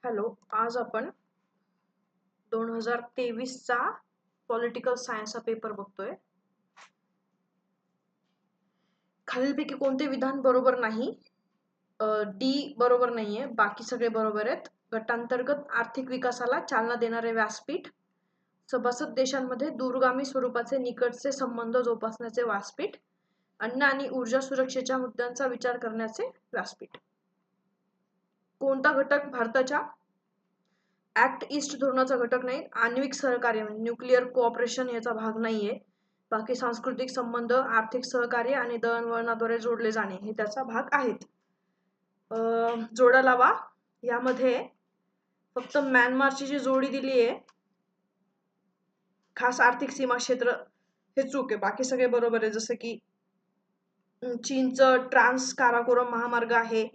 Hello, आज आपण 2023चा political science हा पेपर बघतोय. खालीलपैकी कोणते विधान बरोबर नाही? डी बरोबर नाहीये, बाकी सगळे बरोबर आहेत. गटांतर्गत आर्थिक विकासाला चालना देणारे व्यासपीठ, सभासद देशांमध्ये दूरगामी स्वरूपाचे निकटचे संबंध जोपासण्याचे व्यासपीठ, अन्न आणि ऊर्जा सुरक्षेच्या मुद्द्यांचा विचार करण्याचे व्यासपीठ. कोणता घटक भारताच्या ऍक्ट ईस्ट धोरणाचा घटक नाही? आण्विक सहकार्य म्हणजे न्यूक्लिअर कोऑपरेशन याचा भाग नाहीये. बाकी सांस्कृतिक संबंध, आर्थिक सहकार्य आणि दळणवळणाद्वारे जोडले जाणे हे त्याचा भाग आहेत. जोडा लावा यामध्ये फक्त म्यानमारची जी जोडी दिली आहे खास आर्थिक सीमा क्षेत्र हे चूक आहे, बाकी सगळे बरोबर आहे. जसं की चीनचं ट्रान्स काराकोरम महामार्ग आहे,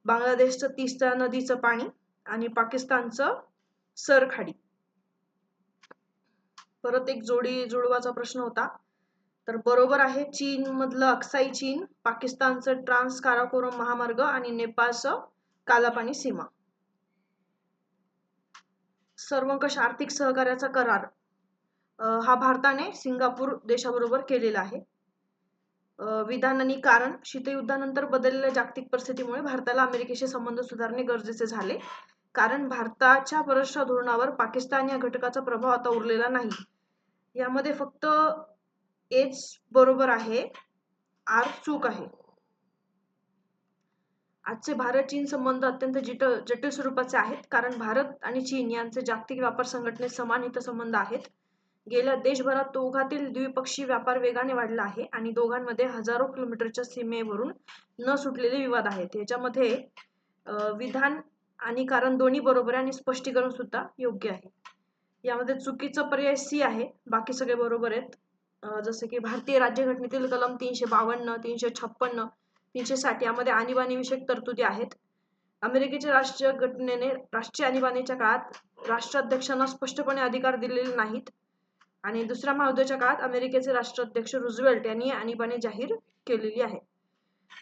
बांगलादेशचं तीस्ता नदीचं पाणी आणि पाकिस्तानचं सरखाडी. परत एक जुळवाचा प्रश्न होता, तर बरोबर आहे चीन मधलं अक्साई चीन, पाकिस्तानचं ट्रान्स काराकोरम महामार्ग आणि नेपाळचं कालापानी सीमा. सर्वंकष आर्थिक सहकार्याचा करार हा भारताने सिंगापूर देशाबरोबर केलेला आहे. विधान आणि कारण, शीतयुद्धानंतर बदललेल्या जागतिक परिस्थितीमुळे भारताला अमेरिकेशी संबंध सुधारणे गरजेचे झाले, कारण भारताच्या परराष्ट्र धोरणावर पाकिस्तान या घटकाचा प्रभाव आता उरलेला नाही. यामध्ये फक्त एच बरोबर आहे, आर चूक आहे. आजचे भारत चीन संबंध अत्यंत जटिल स्वरूपाचे आहेत, कारण भारत आणि चीन यांचे जागतिक व्यापार संघटनेत समान हितसंबंध आहेत. गेल्या देशभरात दोघातील द्विपक्षीय व्यापार वेगाने वाढला आहे आणि दोघांमध्ये हजारो किलोमीटरच्या सीमेवरून न सुटलेले विवाद आहेत. याच्यामध्ये विधान आणि कारण दोन्ही बरोबर आहे आणि स्पष्टीकरण सुद्धा योग्य आहे. यामध्ये चुकीचा पर्याय सी आहे, बाकी सगळे बरोबर आहेत. जसे की भारतीय राज्यघटनेतील कलम 352, 356, 360 यामध्ये आणीबाणी विषयक तरतुदी आहेत. अमेरिकेच्या राष्ट्रीय घटनेने राष्ट्रीय आणीबाणीच्या काळात राष्ट्राध्यक्षांना स्पष्टपणे अधिकार दिलेले नाहीत आणि दुसऱ्या महायुद्धाच्या काळात अमेरिकेचे राष्ट्राध्यक्ष रुझवेल्ट यांनी आणीबाणी जाहीर केलेली आहे.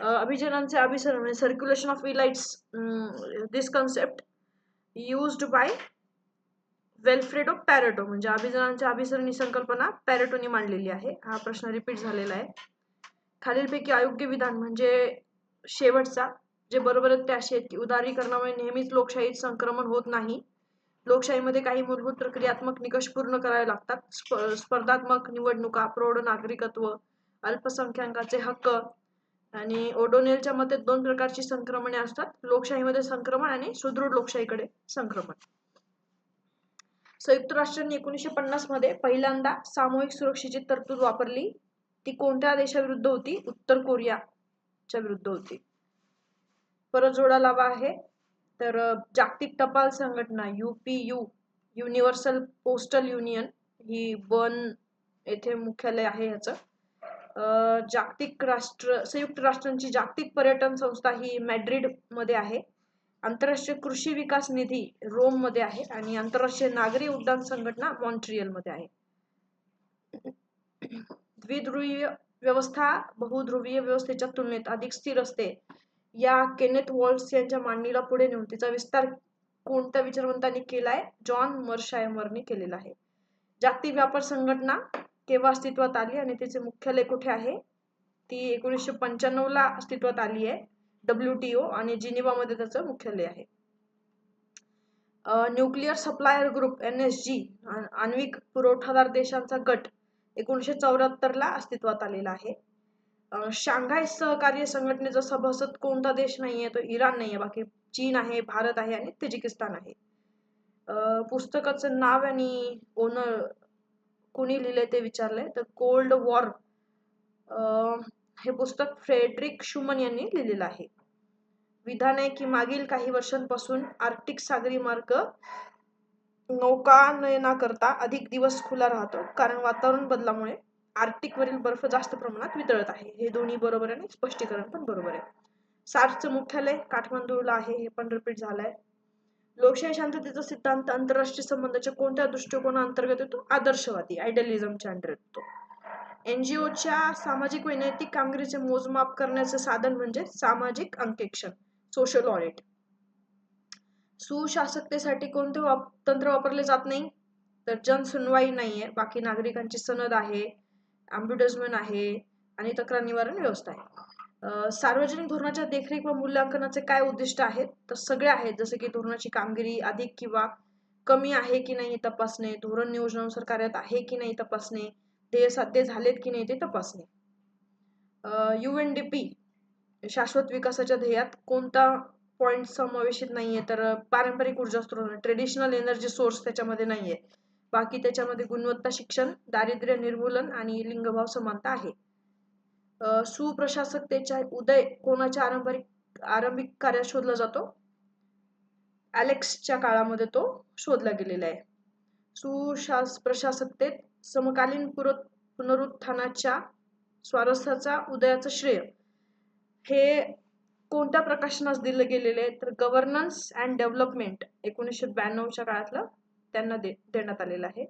अभिजनांचे अभिसरण म्हणजे circulation of elites, this concept used by Vilfredo Pareto, म्हणजे अभिजनांच्या अभिसरण ही संकल्पना पॅरेटोनी मांडलेली आहे. हा प्रश्न रिपीट झालेला आहे. खालीलपैकी अयोग्य विधान म्हणजे शेवटचा, जे बरोबर आहेत ते असे आहेत की उदारीकरणामुळे नेहमीच लोकशाहीत संक्रमण होत नाही. लोकशाहीमध्ये काही मूलभूत प्रक्रियात्मक निकष पूर्ण करावे लागतात. स्पर्धात्मक निवडणुका, प्रौढ नागरिकत्व, अल्पसंख्याकांचे हक्क आणि ओडोनेलच्या मते 2 प्रकारची संक्रमणे असतात, लोकशाहीमध्ये संक्रमण आणि सुदृढ लोकशाहीकडे संक्रमण. संयुक्त राष्ट्रांनी 1950 मध्ये पहिल्यांदा सामूहिक सुरक्षेची तरतूद वापरली. ती कोणत्या देशाविरुद्ध होती? उत्तर कोरियाच्या विरुद्ध होती. परत जोडा लावा आहे, तर जागतिक टपाल संघटना UPU, युनिव्हर्सल पोस्टल युनियन, ही बर्न येथे मुख्यालय आहे ह्याचं. संयुक्त राष्ट्रांची जागतिक पर्यटन संस्था ही मॅड्रिड मध्ये आहे. आंतरराष्ट्रीय कृषी विकास निधी रोम मध्ये आहे आणि आंतरराष्ट्रीय नागरी उड्डाण संघटना मॉन्ट्रियल मध्ये आहे. द्विध्रुवीय व्यवस्था बहुध्रुवीय व्यवस्थेच्या तुलनेत अधिक स्थिर असते, या केनेथ वॉल्स यांच्या मांडणीला पुढे नेऊन तिचा विस्तार कोणत्या विचारवंतांनी केलाय? जॉन मर्शायमरने केलेला आहे. जागतिक व्यापार संघटना केव्हा अस्तित्वात आली आणि तिचे मुख्यालय कुठे आहे? ती 1995 ला अस्तित्वात आली आहे, WTO, आणि जिनिव्हामध्ये त्याचं मुख्यालय आहे. न्यूक्लिअर सप्लायर ग्रुप NSG, आण्विक पुरवठादार देशांचा गट, 1974 ला अस्तित्वात आलेला आहे. शांघाय सहकार्य संघटनेचा सभासद कोणता देश नाहीये? तो इराण नाहीये, बाकी चीन आहे, भारत आहे आणि तजिकिस्तान आहे. पुस्तकाचं नाव आणि ओनर कोणी लिहिलंय ते विचारलंय, तर कोल्ड वॉर हे पुस्तक फ्रेडरिक शुमन यांनी लिहिलेलं आहे. विधान आहे की मागील काही वर्षांपासून आर्क्टिक सागरी मार्ग नौकानयनाकरता अधिक दिवस खुला राहतो, कारण वातावरण बदलामुळे आर्क्टिक वरील बर्फ जास्त प्रमाणात वितळत आहे. हे दोन्ही बरोबर आहे आणि स्पष्टीकरण पण बरोबर आहे. सार्कचं मुख्यालय काठमांडूला आहे, हे पण रिपीट झालंय. लोकशाही शांततेचा सिद्धांत आंतरराष्ट्रीय संबंधाच्या कोणत्या दृष्टिकोनाअंतर्गत येतो? आदर्शवादी, आयडियलिझमच्या अंतर्गत येतो. NGOच्या सामाजिक व नैतिक कामगिरीचे मोजमाप करण्याचे साधन म्हणजे सामाजिक अंकेक्षण, सोशल ऑडिट. सुशासकतेसाठी कोणते तंत्र वापरले जात नाही, तर जनसुनवाई नाहीये, बाकी नागरिकांची सनद आहे, ॲम्ब्युडजमेंट आहे आणि तक्रार निवारण व्यवस्था आहे. सार्वजनिक धोरणाच्या देखरेख व मूल्यांकनाचे काय उद्दिष्ट आहेत, तर सगळे आहेत, जसे की धोरणाची कामगिरी अधिक किंवा कमी आहे की नाही तपासणे, धोरण नियोजनानुसार कार्यात आहे की नाही तपासणे, ध्येय साध्य झालेत की नाही ते तपासणे. UNDP शाश्वत विकासाच्या ध्येयात कोणता पॉइंट समावेशित नाहीये, तर पारंपरिक ऊर्जा स्रोत ट्रेडिशनल एनर्जी सोर्स त्याच्यामध्ये नाहीये. बाकी त्याच्यामध्ये गुणवत्ता शिक्षण, दारिद्र्य निर्मूलन आणि लिंगभाव समानता आहे. सुप्रशासकतेचा उदय कोणाच्या आरंभिक कार्यात शोधला जातो, ॲलेक्सच्या काळामध्ये तो शोधला गेलेला आहे. प्रशासकतेत समकालीन पुनरुत्थानाच्या स्वारस्याचा उदयाचं श्रेय हे कोणत्या प्रकाशनास दिलं गेलेले आहे, तर गव्हर्नन्स अँड डेव्हलपमेंट 1992च्या काळातलं त्यांना देण्यात आलेलं आहे.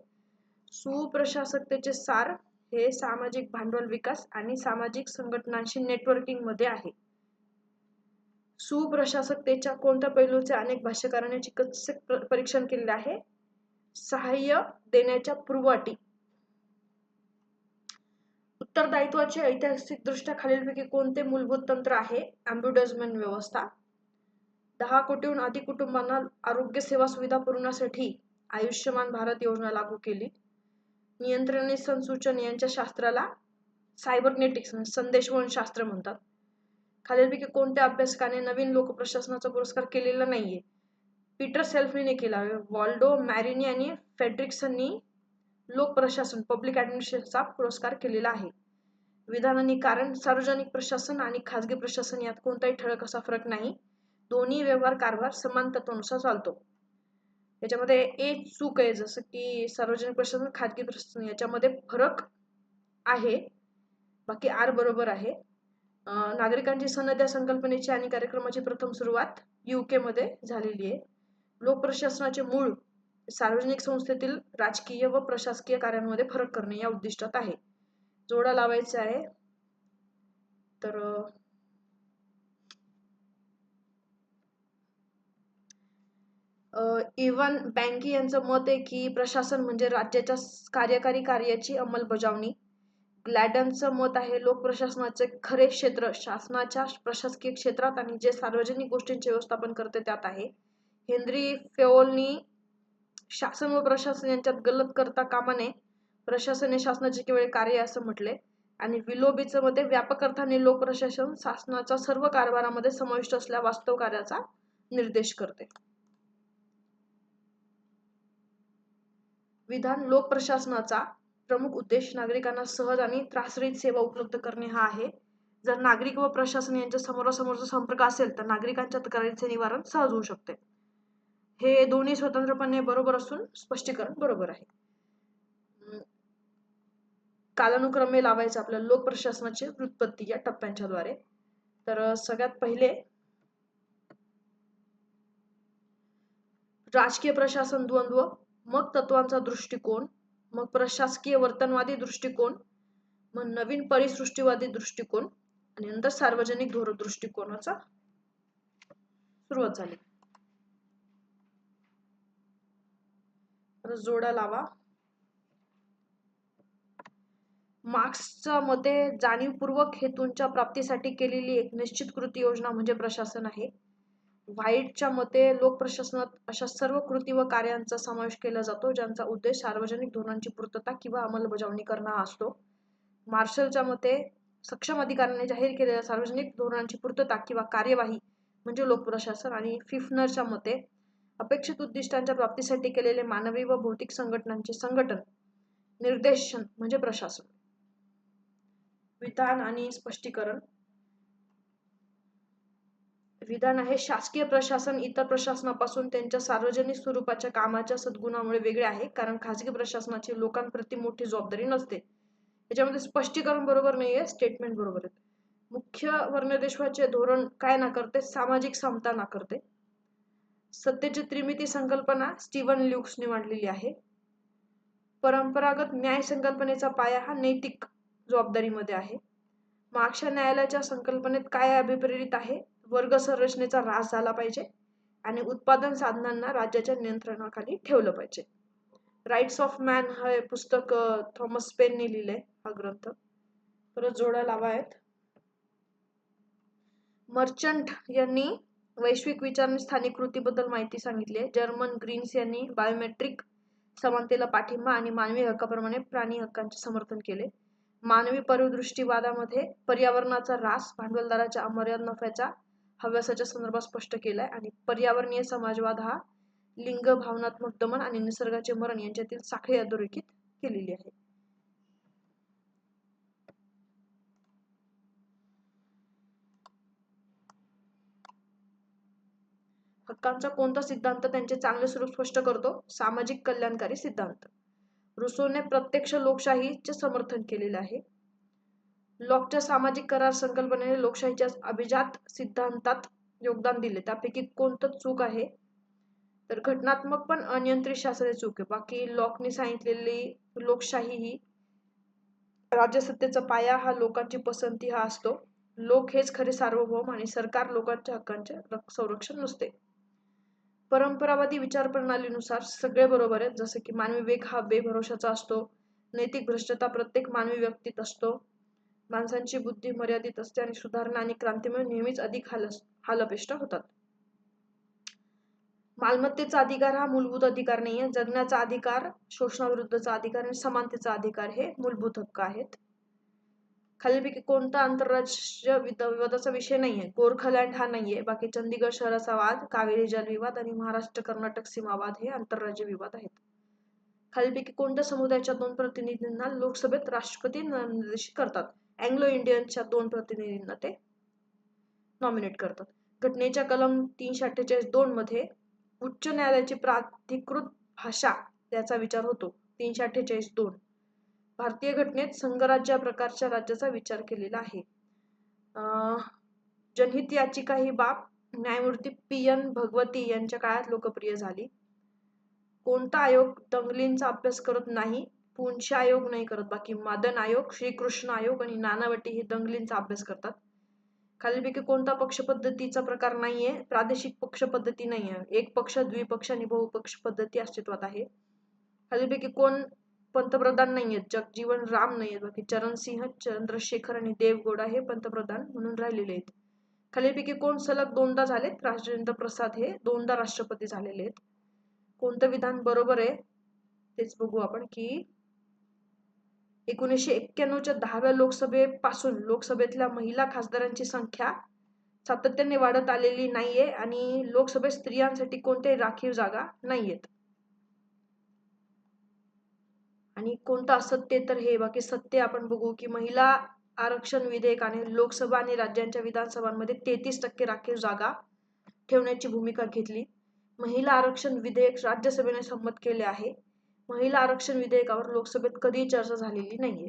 सुप्रशासकतेचे सार हे सामाजिक भांडवल विकास आणि सामाजिक संघटनांशी नेटवर्किंग मध्ये आहे. सुप्रशासकतेच्या कोणत्या पैलूचे अनेक भाष्यकारांनी चिकित्सक परीक्षण केलेले आहे, सहाय्य देण्याच्या पूर्वअटी. उत्तरदायित्वाचे ऐतिहासिकदृष्ट्या खालीलपैकी कोणते मूलभूत तंत्र आहे, ॲम्ब्युडजमेंट व्यवस्था. 10 कोटीहून अधिक कुटुंबांना आरोग्य सेवा सुविधा पुरवण्यासाठी आयुष्यमान भारत योजना लागू केली. नियंत्रण आणि संसूचन यांच्या शास्त्राला सायबरनेटिक्स संदेशवहन शास्त्र म्हणतात. खालीलपैकी कोणत्या अभ्यासकाने नवीन लोकप्रशासनाचा पुरस्कार केलेला नाहीये, पीटर सेल्फीने केला. वॉल्डो मॅरिनी आणि फेड्रिक्सननी लोकप्रशासन पब्लिक ॲडमिनिस्ट्रेशनचा पुरस्कार केलेला आहे. विधान आणि कारण, सार्वजनिक प्रशासन आणि खाजगी प्रशासन यात कोणताही ठळक असा फरक नाही, दोन्ही व्यवहार कारभार समान तत्वानुसार चालतो. याच्यामध्ये एक चूक आहे, जसं की सार्वजनिक प्रशासन खाजगी प्रशासन याच्यामध्ये फरक आहे, बाकी आर बरोबर आहे. नागरिकांची सनद या संकल्पनेची आणि कार्यक्रमाची प्रथम सुरुवात UK मध्ये झालेली आहे. लोकप्रशासनाचे मूळ सार्वजनिक संस्थेतील राजकीय व प्रशासकीय कार्यांमध्ये फरक करणे या उद्दिष्टात आहे. जोडा लावायचा आहे, तर इव्हन बँकी यांचं मत आहे की प्रशासन म्हणजे राज्याच्या कार्यकारी कार्याची अंमलबजावणी. ग्लॅडनचं मत आहे लोकप्रशासनाचे खरे क्षेत्र शासनाच्या प्रशासकीय क्षेत्रात आणि जे सार्वजनिक गोष्टींचे व्यवस्थापन करते त्यात आहे. हेनरी फेओलनी शासन व प्रशासन यांच्यात गलत करता कामा नये, प्रशासन हे शासनाचे केवळ कार्य असं म्हटले. आणि विलोबीचं मते व्यापक अर्थाने लोकप्रशासन शासनाच्या सर्व कारभारामध्ये समाविष्ट असलेल्या वास्तव कार्याचा निर्देश करते. विधान, लोकप्रशासनाचा प्रमुख उद्देश नागरिकांना सहज आणि त्रासरहित सेवा उपलब्ध करणे हा आहे. जर नागरिक व प्रशासन यांच्या समोरासमोरचा संपर्क असेल तर नागरिकांच्या तक्रारीचे निवारण सहज होऊ शकते. हे दोन्ही स्वतंत्रपणे बरोबर असून स्पष्टीकरण बरोबर आहे. कालानुक्रमे लावायचं आपल्या लोकप्रशासनाची व्युत्पत्ती या टप्प्यांच्या द्वारे. तर सगळ्यात पहिले राजकीय प्रशासन द्वंद्व, मग तत्वांचा दृष्टिकोन, मग प्रशासकीय वर्तनवादी दृष्टिकोन, मग नवीन परिसृष्टीवादी दृष्टिकोन आणि नंतर सार्वजनिक धोरण दृष्टिकोनाचा सुरुवात झाली. जोडा लावा. मार्क्सच्या मते जाणीवपूर्वक हेतूंच्या प्राप्तीसाठी केलेली एक निश्चित कृती योजना म्हणजे प्रशासन आहे. व्हाईटच्या मते लोकप्रशासनात अशा सर्व कृती व कार्यांचा समावेश केला जातो ज्यांचा उद्देश सार्वजनिक धोरणांची पूर्तता किंवा अंमलबजावणी करणं हा असतो. मार्शलच्या मते सक्षम अधिकाऱ्याने जाहीर केलेल्या सार्वजनिक धोरणांची पूर्तता किंवा कार्यवाही म्हणजे लोकप्रशासन. आणि फिफनरच्या मते अपेक्षित उद्दिष्टांच्या प्राप्तीसाठी केलेले मानवी व भौतिक संघटनांचे संघटन निर्देशन म्हणजे प्रशासन. विधान आणि स्पष्टीकरण. विधान आहे शासकीय प्रशासन इतर प्रशासनापासून त्यांच्या सार्वजनिक स्वरूपाच्या कामाच्या सद्गुणामुळे वेगळे आहे, कारण खाजगी प्रशासनाची लोकांप्रती मोठी जबाबदारी नसते. याच्यामध्ये स्पष्टीकरण बरोबर नाहीये, स्टेटमेंट बरोबर आहे. मुख्य वर्णदेशवाचे धोरण काय नाकारते, सामाजिक समता नाकारते. सत्तेची त्रिमिती संकल्पना स्टीव्हन ल्यूक्सने मांडलेली आहे. परंपरागत न्याय संकल्पनेचा पाया हा नैतिक जबाबदारीमध्ये आहे. मार्क्सच्या न्यायालयाच्या संकल्पनेत काय अभिप्रेरित आहे, वर्ग संरचनेचा ऱ्हास झाला पाहिजे आणि उत्पादन साधनांना राज्याच्या नियंत्रणाखाली ठेवलं पाहिजे. राईट्स ऑफ मॅन हे पुस्तक थॉमस पेनने लिहिलंय, हा ग्रंथ. परत जोड्या लावा आहेत. मर्चंट यांनी वैश्विक विचार आणि स्थानिक कृतीबद्दल माहिती सांगितली आहे. जर्मन ग्रीन्स यांनी बायोमेट्रिक समानतेला पाठिंबा आणि मानवी हक्काप्रमाणे प्राणी हक्कांचे समर्थन केले. मानवी परिदृष्टीवादामध्ये पर्यावरणाचा ऱ्हास, भांडवलदाराच्या अमर्याद नफ्याच्या हव्यासाच्या संदर्भात स्पष्ट केलाय. आणि पर्यावरणीय समाजवाद हा लिंग, भावनात्मक दमन आणि निसर्गाचे मरण यांच्यातील साखळी अधोरेखित केलेली आहे. हक्कांचा कोणता सिद्धांत त्यांचे चांगले स्वरूप स्पष्ट करतो? सामाजिक कल्याणकारी सिद्धांत. रुसोने प्रत्यक्ष लोकशाहीचे समर्थन केलेले आहे. लॉकच्या सामाजिक करार संकल्पनेने लोकशाहीच्या अभिजात सिद्धांतात योगदान दिले. त्यापैकी कोणतं चूक आहे? तर घटनात्मक पण अनियंत्रित शासन चूक आहे. बाकी लॉकने सांगितलेली लोकशाही ही राज्यसत्तेचा पाया हा लोकांची पसंती हा असतो. लोक हेच खरे सार्वभौम आणि सरकार लोकांच्या हक्कांचे संरक्षण नसते. परंपरावादी विचारप्रणालीनुसार सगळे बरोबर आहेत, जसे की मानवी विवेक हा बेभरोशाचा असतो, नैतिक भ्रष्टता प्रत्येक मानवी व्यक्तीत असतो, माणसांची बुद्धी मर्यादित असते आणि सुधारणा आणि क्रांतीमुळे नेहमीच अधिक हालअपेष्ट होतात. मालमत्तेचा अधिकार हा मूलभूत अधिकार नाही आहे. जगण्याचा अधिकार, शोषणाविरुद्धचा अधिकार आणि समानतेचा अधिकार हे मूलभूत हक्क आहेत. खालीलपैकी कोणता आंतरराष्ट्रीय विवादाचा विषय नाहीये? गोरखालँड हा नाहीये. बाकी चंदीगड शहराचा वाद, कावेरी जल विवाद आणि महाराष्ट्र कर्नाटक सीमावाद हे आंतरराज्य विवाद आहेत. खालीलपैकी कोणत्या समुदायाच्या 2 प्रतिनिधींना लोकसभेत राष्ट्रपती निर्देशित करतात? अँग्लो इंडियनच्या 2 प्रतिनिधींना ते नॉमिनेट करतात. घटनेच्या कलम 348(2) मध्ये उच्च न्यायालयाची प्राधिकृत भाषा याचा विचार होतो. 348(2). भारतीय घटनेत संघराज्य प्रकारच्या राज्याचा विचार केलेला आहे. जनहित याचिका ही बाब न्यायमूर्ती पी.एन. भगवती यांच्या काळात लोकप्रिय झाली. कोणता आयोग दंगलींचा अभ्यास करत नाही? पुंछ आयोग नाही करत. बाकी मादन आयोग, श्रीकृष्ण आयोग आणि नानावटी हे दंगलींचा अभ्यास करतात. खालीलपैकी कोणता पक्ष पद्धतीचा प्रकार नाहीये? प्रादेशिक पक्ष पद्धती नाहीये. एक पक्ष, द्विपक्ष आणि बहुपक्ष पद्धती अस्तित्वात आहे. खालीलपैकी कोण पंतप्रधान नाहीयेत? जगजीवन राम नाहीयेत. बाकी चरणसिंह, चंद्रशेखर आणि देवगौडा हे पंतप्रधान म्हणून राहिलेले आहेत. खालीलपैकी कोण सलग 2दा झालेत? राजेंद्र प्रसाद हे 2दा राष्ट्रपती झालेले आहेत. कोणतं विधान बरोबर आहे तेच बघू आपण की 1991च्या 10व्या लोकसभेपासून लोकसभेतल्या महिला खासदारांची संख्या सातत्याने वाढत आलेली नाहीये आणि लोकसभेत स्त्रियांसाठी कोणत्याही राखीव जागा नाहीयेत. आणि कोणतं असत्य तर हे. बाकी सत्य आपण बघू की महिला आरक्षण विधेयकाने लोकसभा आणि राज्यांच्या विधानसभांमध्ये 33% राखीव जागा ठेवण्याची भूमिका घेतली. महिला आरक्षण विधेयक राज्यसभेने संमत केले आहे. महिला आरक्षण विधेयकावर लोकसभेत कधीही चर्चा झालेली नाहीये.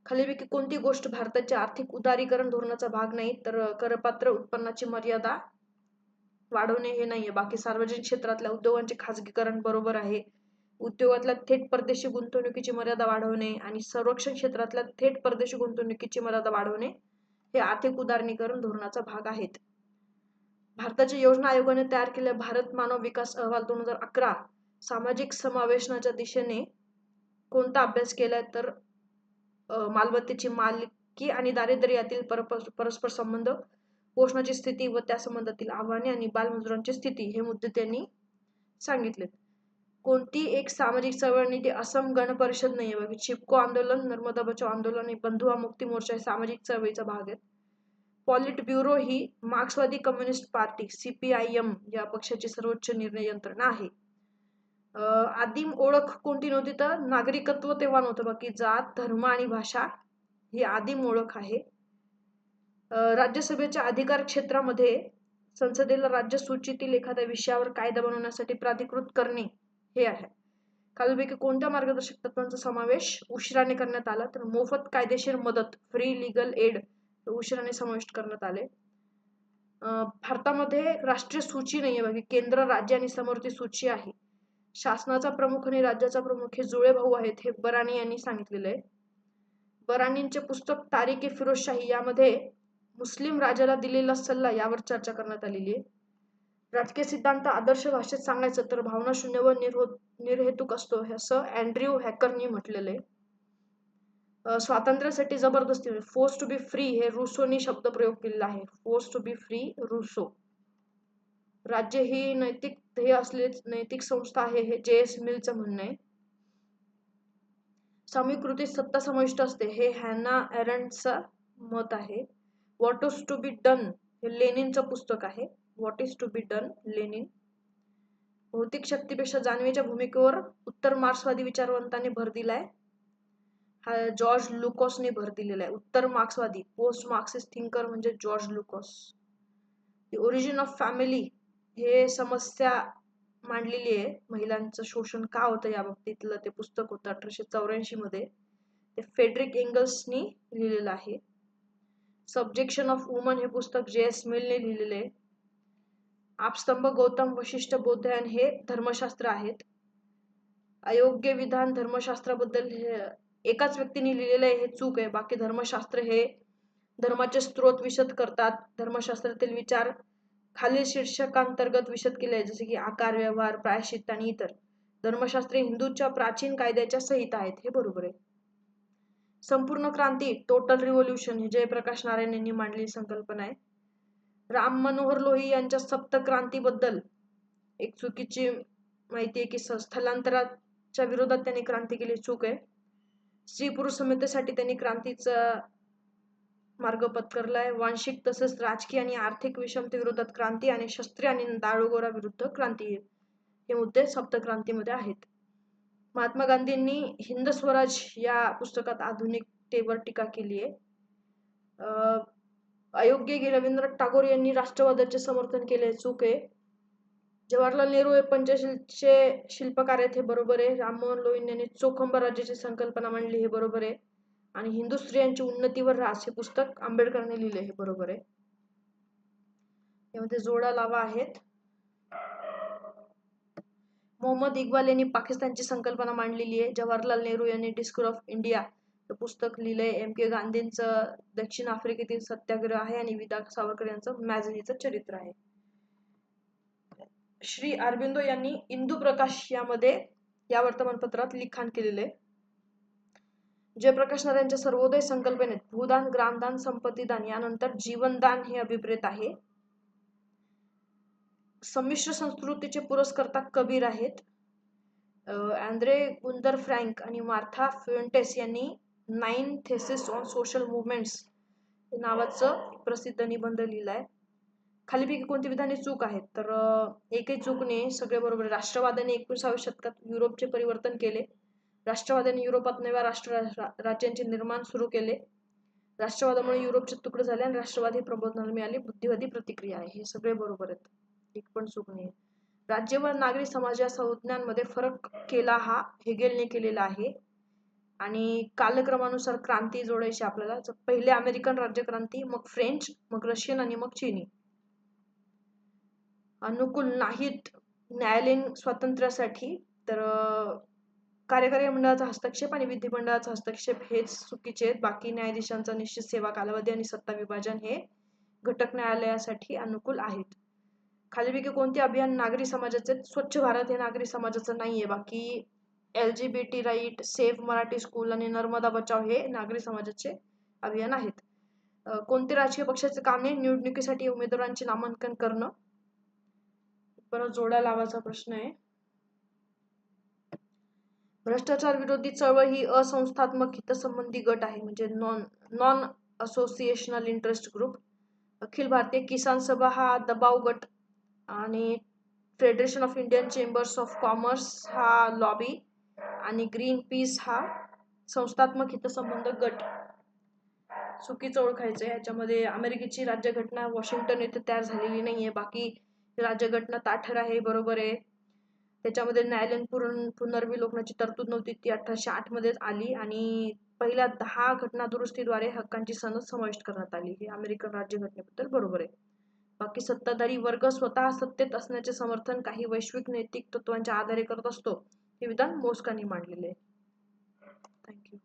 खालीलपैकी कोणती गोष्ट भारताच्या आर्थिक उदारीकरण धोरणाचा भाग नाही? तर करपात्र उत्पन्नाची मर्यादा वाढवणे हे नाहीये. बाकी सार्वजनिक क्षेत्रातल्या उद्योगांचे खाजगीकरण बरोबर आहे. उद्योगातल्या थेट परदेशी गुंतवणुकीची मर्यादा वाढवणे आणि संरक्षण क्षेत्रातल्या थेट परदेशी गुंतवणुकीची मर्यादा वाढवणे हे आर्थिक उदारीकरण धोरणाचा भाग आहेत. भारताच्या योजना आयोगाने तयार केलेला भारत मानव विकास अहवाल 2011 सामाजिक समावेशनाच्या दिशेने कोणता अभ्यास केलाय? तर मालमत्तेची मालकी आणि दारिद्र्य यातील परस्पर संबंध, पोषणाची स्थिती व त्या संबंधातील आव्हाने आणि बालमजुरांची स्थिती हे मुद्दे त्यांनी सांगितले. कोणती एक सामाजिक चळवळ नाही? ती असम गण परिषद नाहीये. बाकी चिपको आंदोलन, नर्मदा बचाव आंदोलन आणि बंधुआ मुक्ती मोर्चा हे सामाजिक चळवळीचा भाग आहेत. पॉलिट ब्युरो ही मार्क्सवादी कम्युनिस्ट पार्टी CPIM या पक्षाची सर्वोच्च निर्णय यंत्रणा आहे. आदिम ओळख कोणती नव्हती? तर नागरिकत्व तेव्हा नव्हतं. बाकी जात, धर्म आणि भाषा ही आदिम ओळख आहे. राज्यसभेच्या अधिकार क्षेत्रामध्ये संसदेला राज्य सूचीतील एखाद्या विषयावर कायदा बनवण्यासाठी प्राधिकृत करणे हे आहे. खालीलपैकी कोणत्या मार्गदर्शक तत्वांचा समावेश उशिराने करण्यात आला? तर मोफत कायदेशीर मदत, फ्री लीगल एड उशिराने समाविष्ट करण्यात आले. भारतामध्ये राष्ट्रीय सूची नाहीये. बाकी केंद्र, राज्य आणि समवर्ती सूची आहे. शासनाचा प्रमुख आणि राज्याचा प्रमुख हे जुळे भाऊ आहेत हे बरानी यांनी सांगितलेलं आहे. बरानींचे पुस्तक तारिक-ए-फिरोजशाही यामध्ये मुस्लिम राजाला दिलेला सल्ला यावर चर्चा करण्यात आलेली आहे. राजकीय सिद्धांत आदर्श भाषेत सांगायचं तर भावना शून्य व निर्हेतुक असतो असं अँड्र्यू हॅकरनी म्हटलेलं आहे. स्वातंत्र्यासाठी जबरदस्ती फोर्स टू बी फ्री हे रुसोनी शब्द प्रयोग केलेला आहे. Force to be free Rousseau. राज्य ही नैतिक ध्येय असलेली नैतिक संस्था आहे हे J.S. मिलचं म्हणणं आहे. सामूहिक कृतीत सत्ता समाविष्ट असते हे हॅना अरेंडचं मत आहे. What is to be done हे लेनिनचं पुस्तक आहे. What is to be done Lenin. भौतिक शक्तीपेक्षा जाणीवेच्या भूमिकेवर उत्तर मार्क्सवादी विचारवंतांनी भर दिलाय. हा जॉर्ज लुकॉसने भर दिलेला आहे. उत्तर मार्क्सवादी पोस्ट मार्क्सिस्ट थिंकर म्हणजे George Lukacs. The origin of family हे समस्या मांडलेली आहे. महिलांचं शोषण का होतं या बाबतीतलं ते पुस्तक होतं 1884 मध्ये. ते फेडरिक एंगल्सनी लिहिलेलं आहे. सब्जेक्शन ऑफ वुमन हे पुस्तक J.S. मिलने लिहिलेले आहे. आपस्तंभ गौतम वशिष्ठ बौद्धायन हे धर्मशास्त्र आहेत. अयोग्य विधान धर्मशास्त्राबद्दल एकाच व्यक्तीने लिहिलेलं आहे हे चूक आहे. बाकी धर्मशास्त्र हे धर्माचे स्रोत विशद करतात. धर्मशास्त्रातील विचार खालील शीर्षकांतर्गत विशद केले आहे जसे की आकार व्यवहार प्रायश्चित्त आणि इतर. धर्मशास्त्रे हिंदूच्या प्राचीन कायद्याच्या संहिता आहेत हे बरोबर आहे. संपूर्ण क्रांती टोटल रिव्होल्यूशन हे जयप्रकाश नारायण यांनी मांडलेली संकल्पना आहे. राम मनोहर लोही यांच्या सप्तक्रांतीबद्दल एक चुकीची माहिती आहे की स्थलांतराच्या विरोधात त्यांनी क्रांती केली, चूक आहे. स्त्री पुरुष समतेसाठी त्यांनी क्रांतीचा मार्ग पत्करलाय. वांशिक तसेच राजकीय आणि आर्थिक विषमते विरोधात क्रांती आणि शस्त्रे आणि दारुगोळा विरुद्ध क्रांती हे मुद्दे सप्तक्रांतीमध्ये आहेत. महात्मा गांधींनी हिंद स्वराज या पुस्तकात आधुनिकतेवर टीका केली आहे. अयोग्य की रवींद्रनाथ टागोर यांनी राष्ट्रवादाचे समर्थन केले, चूक आहे. जवाहरलाल नेहरू हे पंचशीलचे शिल्पकार आहेत हे बरोबर आहे. राममोहन लोहिया यांनी चोखंबा राज्याची संकल्पना मांडली हे बरोबर आहे. आणि हिंदू स्त्रियांची उन्नतीवर रास हे पुस्तक आंबेडकरांनी लिहिले हे बरोबर आहे. यामध्ये जोडा लावा आहेत. मोहम्मद इक्बाल यांनी पाकिस्तानची संकल्पना मांडलेली आहे. जवाहरलाल नेहरू यांनी डिस्कवर ऑफ इंडिया हे पुस्तक लिहिलंय. M.K. गांधींचं दक्षिण आफ्रिकेतील सत्याग्रह आहे आणि विनायक सावरकर यांचं मॅझनीचं चरित्र आहे. श्री अरबिंदो यांनी इंदू प्रकाश या वर्तमानपत्रात लिखाण केलेले. जयप्रकाश नारायणच्या सर्वोदय संकल्पनेत भूदान ग्रामदान संपत्तीदान यानंतर जीवनदान हे अभिप्रेत आहे. संमिश्र संस्कृतीचे पुरस्कर्ता कबीर आहेत. अँद्रे गुंदर फ्रँक आणि मार्था फ्युएंटेस यांनी 9 theses on social movements नावाचं प्रसिद्ध निबंध लिहिलाय. खालीपैकी कोणती विधाने चूक आहेत तर एकही चूक नाही, सगळे बरोबर. राष्ट्रवादाने 21व्या शतकात युरोपचे परिवर्तन केले. राष्ट्रवादाने युरोपात नव्या राज्यांचे निर्माण सुरू केले. राष्ट्रवादामुळे युरोपचे तुकडे झाले आणि राष्ट्रवादी प्रबोधनाला मिळाली. बुद्धिवादी प्रतिक्रिया आहे हे सगळे बरोबर आहेत, एक पण चूक नाही. राज्य व नागरी समाज या संज्ञांमध्ये फरक केला हा हेगेलने केलेला आहे. आणि कालक्रमानुसार क्रांती जोडायची आपल्याला. पहिले अमेरिकन राज्यक्रांती, मग फ्रेंच, मग रशियन आणि मग चीनी. अनुकूल नाहीत न्यायालयीन स्वातंत्र्यासाठी तर कार्यकारी मंडळाचा हस्तक्षेप आणि विधिमंडळाचा हस्तक्षेप हेच चुकीचे आहेत. बाकी न्यायाधीशांचा निश्चित सेवा कालावधी आणि सत्ता विभाजन हे घटक न्यायालयासाठी अनुकूल आहेत. खालीपैकी कोणते अभियान नागरी समाजाचे? स्वच्छ भारत हे नागरी समाजाचं नाहीये. बाकी LGBT right, safe Marathi school आणि नर्मदा बचाव हे नागरी समाजाचे अभियान आहेत. कोणते राजकीय पक्षाचे काम नाही? निवडणुकीसाठी उमेदवारांचे नामांकन करणं. परत जोड्या लावायचा प्रश्न आहे. भ्रष्टाचार विरोधी चळवळ ही असंस्थात्मक हितसंबंधी गट आहे म्हणजे non असोसिएशनल interest group. Akhil Bharatiya किसान सभा हा दबाव गट आणि federation of Indian chambers of commerce हा लॉबी आणि ग्रीन पीस हा संस्थात्मक हितसंबंध गट. चुकीचं ओळखायचं आहे. याच्यामध्ये अमेरिकेची राज्यघटना वॉशिंग्टन येथे तयार झालेली नाहीये. बाकी राज्यघटना ताठर आहे बरोबर आहे. त्याच्यामध्ये न्यायालयीन पुनर्विलोकनाची तरतूद नव्हती, ती 1808 मध्येच आली आणि पहिल्या 10 घटना दुरुस्तीद्वारे हक्कांची सनद समाविष्ट करण्यात आली. हे अमेरिकन राज्यघटनेबद्दल बरोबर आहे. बाकी सत्ताधारी वर्ग स्वतः सत्तेत असण्याचे समर्थन काही वैश्विक नैतिक तत्वांच्या आधारे करत असतो हे विधान मोस्कानी मांडलेले आहे. थँक्यू.